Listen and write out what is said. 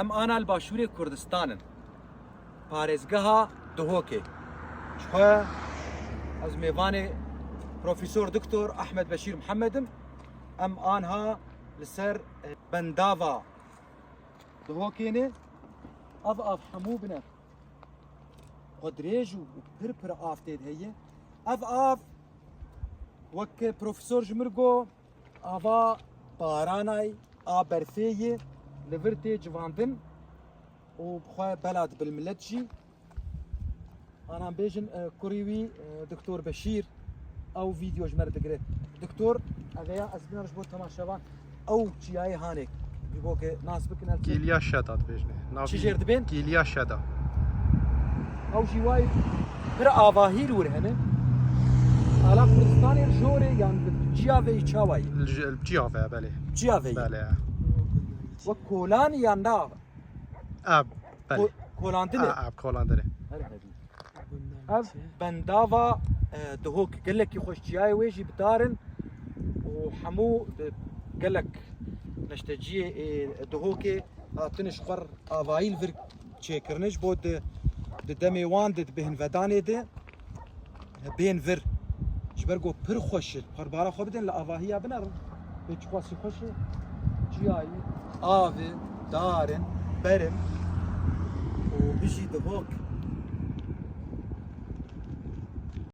ام آنا الباشوری کردستانن پارێزگەها دهۆکێ شخوا از میوان پروفیسور دکتور احمد بشیر محمدم ام آنها لسر بنداوا دهۆکێنێ اف همو بنه قدرێژ و پر ئافتێت هەیە اف وەک پروفیسۆر ji mir got ava baranay a berfeyê li vir tê civandin û bixwe bela bil millet jî anan bêjin kurî wî Doktor Beşîr ew vîdeo ji me re digire. Doktor ev ya ez bînar ji bo temaşevan ew çiyayê hanek bî bo ke nas bikin el Gîliya Şeda dibêjne. çi jêr dibên Gîliya Şeda. ew jî wayê pir avahî lûr hene ala Kurdistanê jorê yan ciyavê çawayî Ciyave belê. ciyavê Belê. ve kolan yan da Ab. Belê. kolandine Ab kolandere. ev bendava dihok gelekî xweşçiyayê wê jî bidarin û hemû gelek neşteciyê dihokê hatine ji xwe avayî li vir çêkirine ji bo di demê wan de dibêhin vedanê de bên vir ji ber got pir xweş e xwarbara xwe bidin li avahiya binerin pê çi xwasî xweş e ciyayê avê darin berin û bijî dihok